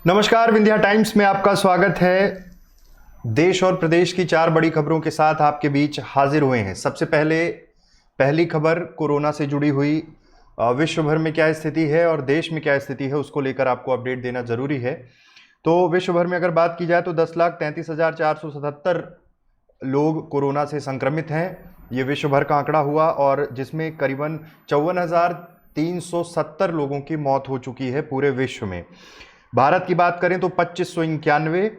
नमस्कार, विंध्या टाइम्स में आपका स्वागत है। देश और प्रदेश की 4 बड़ी खबरों के साथ आपके बीच हाजिर हुए हैं। सबसे पहले पहली खबर कोरोना से जुड़ी हुई विश्व भर में क्या स्थिति है और देश में क्या स्थिति है, उसको लेकर आपको अपडेट देना जरूरी है। तो विश्व भर में अगर बात की जाए तो 10,33,477 लोग कोरोना से संक्रमित हैं। ये विश्व भर का आंकड़ा हुआ और जिसमें करीबन 54,370 लोगों की मौत हो चुकी है पूरे विश्व में। भारत की बात करें तो 2591,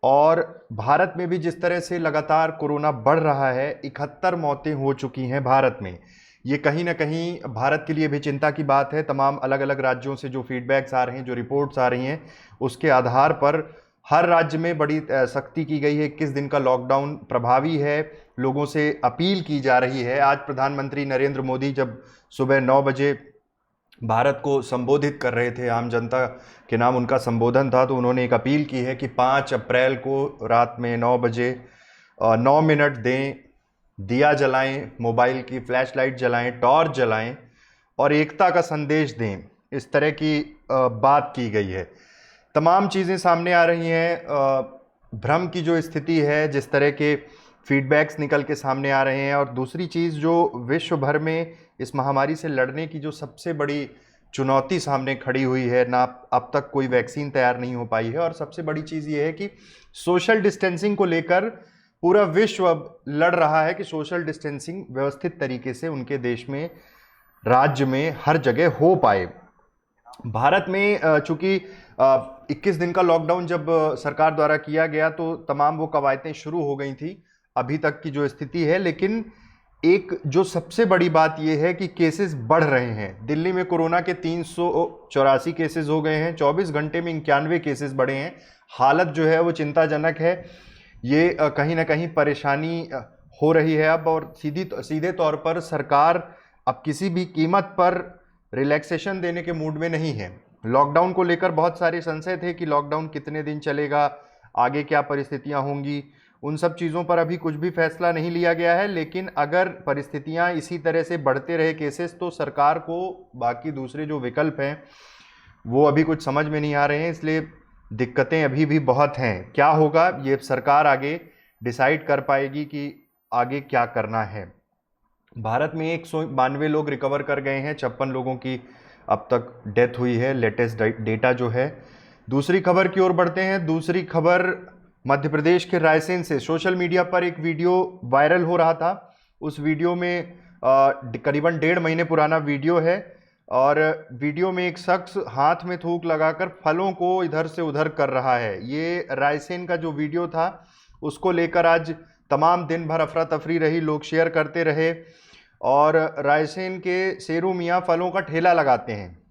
और भारत में भी जिस तरह से लगातार कोरोना बढ़ रहा है, 71 मौतें हो चुकी हैं भारत में। ये कहीं ना कहीं भारत के लिए भी चिंता की बात है। तमाम अलग अलग राज्यों से जो फीडबैक्स आ रहे हैं, जो रिपोर्ट्स आ रही हैं, उसके आधार पर हर राज्य में बड़ी सख्ती की गई है। 21 दिन का लॉकडाउन प्रभावी है, लोगों से अपील की जा रही है। आज प्रधानमंत्री नरेंद्र मोदी जब सुबह 9 बजे भारत को संबोधित कर रहे थे, आम जनता के नाम उनका संबोधन था, तो उन्होंने एक अपील की है कि 5 अप्रैल को रात में 9 बजे 9 मिनट दें, दिया जलाएं, मोबाइल की फ्लैश लाइट जलाएं, टॉर्च जलाएं और एकता का संदेश दें। इस तरह की बात की गई है। तमाम चीज़ें सामने आ रही हैं। भ्रम की जो स्थिति है, जिस तरह के फीडबैक्स निकल के सामने आ रहे हैं, और दूसरी चीज़ जो विश्व भर में इस महामारी से लड़ने की जो सबसे बड़ी चुनौती सामने खड़ी हुई है ना, अब तक कोई वैक्सीन तैयार नहीं हो पाई है। और सबसे बड़ी चीज़ ये है कि सोशल डिस्टेंसिंग को लेकर पूरा विश्व अब लड़ रहा है कि सोशल डिस्टेंसिंग व्यवस्थित तरीके से उनके देश में, राज्य में, हर जगह हो पाए। भारत में चूंकि 21 दिन का लॉकडाउन जब सरकार द्वारा किया गया तो तमाम वो कवायदें शुरू हो गई थी अभी तक की जो स्थिति है। लेकिन एक जो सबसे बड़ी बात यह है कि केसेस बढ़ रहे हैं। दिल्ली में कोरोना के 384 केसेस हो गए हैं, 24 घंटे में 91 केसेस बढ़े हैं। हालत जो है वो चिंताजनक है। ये कहीं ना कहीं परेशानी हो रही है अब, और सीधे तौर पर सरकार अब किसी भी कीमत पर रिलैक्सेशन देने के मूड में नहीं है। लॉकडाउन को लेकर बहुत सारे संशय थे कि लॉकडाउन कितने दिन चलेगा, आगे क्या परिस्थितियां होंगी। उन सब चीज़ों पर अभी कुछ भी फैसला नहीं लिया गया है। लेकिन अगर परिस्थितियां इसी तरह से बढ़ते रहे केसेस, तो सरकार को बाकी दूसरे जो विकल्प हैं वो अभी कुछ समझ में नहीं आ रहे हैं। इसलिए दिक्कतें अभी भी बहुत हैं। क्या होगा ये सरकार आगे डिसाइड कर पाएगी कि आगे क्या करना है। भारत में 192 लोग रिकवर कर गए हैं, 56 लोगों की अब तक डेथ हुई है, लेटेस्ट डेटा जो है। दूसरी खबर की ओर बढ़ते हैं। दूसरी खबर मध्य प्रदेश के रायसेन से। सोशल मीडिया पर एक वीडियो वायरल हो रहा था। उस वीडियो में करीबन 1.5 महीने पुराना वीडियो है, और वीडियो में एक शख्स हाथ में थूक लगाकर फलों को इधर से उधर कर रहा है। ये रायसेन का जो वीडियो था, उसको लेकर आज तमाम दिन भर अफरा तफरी रही, लोग शेयर करते रहे। और रायसेन के शेरू मियाँ फलों का ठेला लगाते हैं।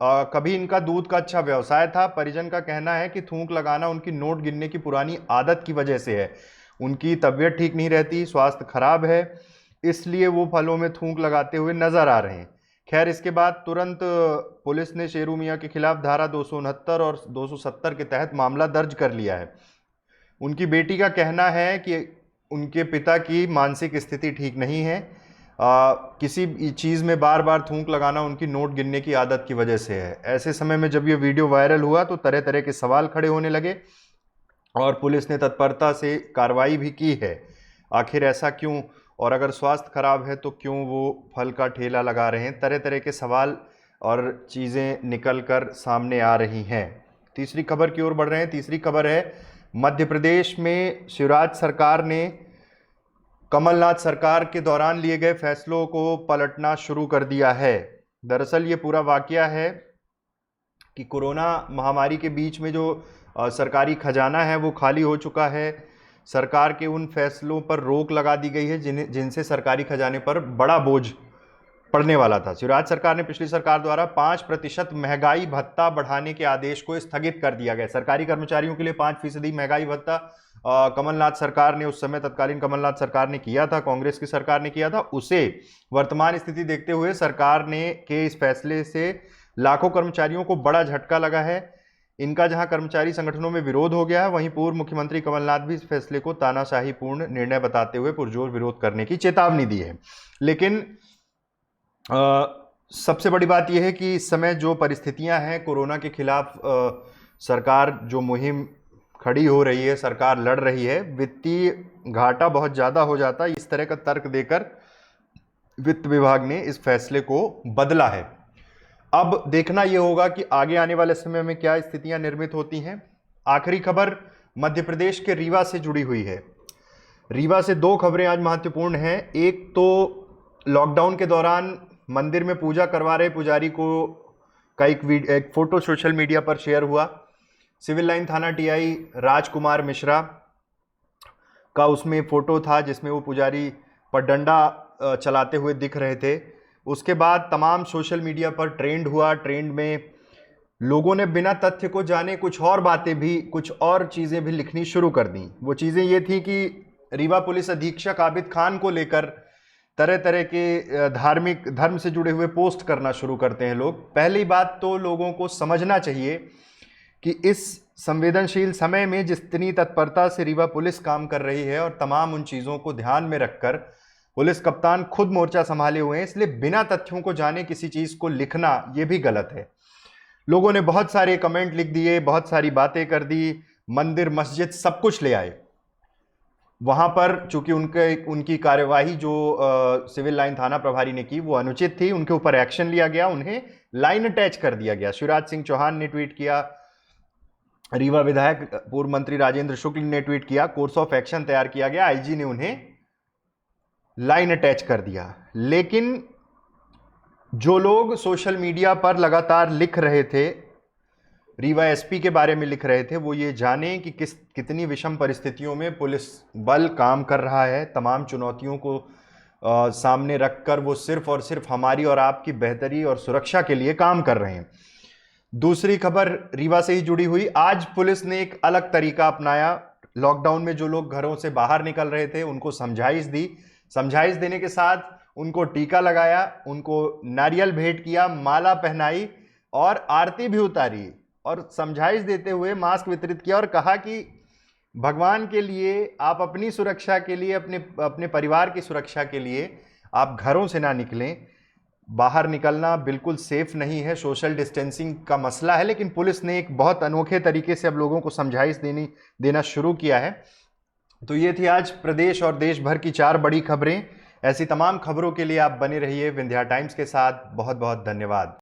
कभी इनका दूध का अच्छा व्यवसाय था। परिजन का कहना है कि थूक लगाना उनकी नोट गिनने की पुरानी आदत की वजह से है। उनकी तबीयत ठीक नहीं रहती, स्वास्थ्य खराब है, इसलिए वो फलों में थूक लगाते हुए नजर आ रहे हैं। खैर, इसके बाद तुरंत पुलिस ने शेरू मियाँ के खिलाफ धारा 269 और 270 के तहत मामला दर्ज कर लिया है। उनकी बेटी का कहना है कि उनके पिता की मानसिक स्थिति ठीक नहीं है। किसी चीज़ में बार बार थूक लगाना उनकी नोट गिनने की आदत की वजह से है। ऐसे समय में जब ये वीडियो वायरल हुआ तो तरह तरह के सवाल खड़े होने लगे, और पुलिस ने तत्परता से कार्रवाई भी की है। आखिर ऐसा क्यों, और अगर स्वास्थ्य खराब है तो क्यों वो फल का ठेला लगा रहे हैं। तरह तरह के सवाल और चीज़ें निकल कर सामने आ रही हैं। तीसरी खबर की ओर बढ़ रहे हैं। तीसरी खबर है मध्य प्रदेश में शिवराज सरकार ने कमलनाथ सरकार के दौरान लिए गए फैसलों को पलटना शुरू कर दिया है। दरअसल ये पूरा वाकया है कि कोरोना महामारी के बीच में जो सरकारी खजाना है वो खाली हो चुका है। सरकार के उन फैसलों पर रोक लगा दी गई है जिनसे सरकारी खजाने पर बड़ा बोझ पड़ने वाला था। शिवराज सरकार ने पिछली सरकार द्वारा 5% महंगाई भत्ता बढ़ाने के आदेश को स्थगित कर दिया गया। सरकारी कर्मचारियों के लिए 5% महंगाई भत्ता कमलनाथ सरकार ने, उस समय तत्कालीन कमलनाथ सरकार ने किया था, कांग्रेस की सरकार ने किया था। उसे वर्तमान स्थिति देखते हुए सरकार ने के इस फैसले से लाखों कर्मचारियों को बड़ा झटका लगा है। इनका जहां कर्मचारी संगठनों में विरोध हो गया है, वहीं पूर्व मुख्यमंत्री कमलनाथ भी इस फैसले को तानाशाहीपूर्ण निर्णय बताते हुए पुरजोर विरोध करने की चेतावनी दी है। लेकिन सबसे बड़ी बात यह है कि इस समय जो परिस्थितियां हैं कोरोना के खिलाफ सरकार जो मुहिम खड़ी हो रही है, सरकार लड़ रही है, वित्तीय घाटा बहुत ज़्यादा हो जाता है, इस तरह का तर्क देकर वित्त विभाग ने इस फैसले को बदला है। अब देखना यह होगा कि आगे आने वाले समय में क्या स्थितियां निर्मित होती हैं। आखिरी खबर मध्य प्रदेश के रीवा से जुड़ी हुई है। रीवा से दो खबरें आज महत्वपूर्ण हैं। एक तो लॉकडाउन के दौरान मंदिर में पूजा करवा रहे पुजारी को का एक फोटो सोशल मीडिया पर शेयर हुआ। सिविल लाइन थाना टीआई राजकुमार मिश्रा का उसमें फोटो था जिसमें वो पुजारी पर डंडा चलाते हुए दिख रहे थे। उसके बाद तमाम सोशल मीडिया पर ट्रेंड हुआ। ट्रेंड में लोगों ने बिना तथ्य को जाने कुछ और बातें भी, कुछ और चीज़ें भी लिखनी शुरू कर दी। वो चीज़ें ये थी कि रीवा पुलिस अधीक्षक आबिद खान को लेकर तरह तरह के धर्म से जुड़े हुए पोस्ट करना शुरू करते हैं लोग। पहली बात तो लोगों को समझना चाहिए कि इस संवेदनशील समय में जितनी तत्परता से रीवा पुलिस काम कर रही है और तमाम उन चीज़ों को ध्यान में रखकर पुलिस कप्तान खुद मोर्चा संभाले हुए हैं, इसलिए बिना तथ्यों को जाने किसी चीज़ को लिखना ये भी गलत है। लोगों ने बहुत सारे कमेंट लिख दिए, बहुत सारी बातें कर दी, मंदिर मस्जिद सब कुछ ले आए। वहाँ पर चूंकि उनकी कार्यवाही जो सिविल लाइन थाना प्रभारी ने की वो अनुचित थी, उनके ऊपर एक्शन लिया गया, उन्हें लाइन अटैच कर दिया गया। शिवराज सिंह चौहान ने ट्वीट किया, रीवा विधायक पूर्व मंत्री राजेंद्र शुक्ल ने ट्वीट किया, कोर्स ऑफ एक्शन तैयार किया गया, आईजी ने उन्हें लाइन अटैच कर दिया। लेकिन जो लोग सोशल मीडिया पर लगातार लिख रहे थे, रीवा एसपी के बारे में लिख रहे थे, वो ये जाने कि कितनी विषम परिस्थितियों में पुलिस बल काम कर रहा है। तमाम चुनौतियों को सामने रखकर वो सिर्फ और सिर्फ हमारी और आपकी बेहतरी और सुरक्षा के लिए काम कर रहे हैं। दूसरी खबर रीवा से ही जुड़ी हुई। आज पुलिस ने एक अलग तरीका अपनाया। लॉकडाउन में जो लोग घरों से बाहर निकल रहे थे उनको समझाइश दी। समझाइश देने के साथ उनको टीका लगाया, उनको नारियल भेंट किया, माला पहनाई और आरती भी उतारी और समझाइश देते हुए मास्क वितरित किया और कहा कि भगवान के लिए, आप अपनी सुरक्षा के लिए, अपने परिवार की सुरक्षा के लिए आप घरों से ना निकलें। बाहर निकलना बिल्कुल सेफ नहीं है, सोशल डिस्टेंसिंग का मसला है, लेकिन पुलिस ने एक बहुत अनोखे तरीके से अब लोगों को समझाइश देना शुरू किया है। तो ये थी आज प्रदेश और देश भर की 4 बड़ी खबरें। ऐसी तमाम खबरों के लिए आप बने रहिए विंध्या टाइम्स के साथ। बहुत बहुत धन्यवाद।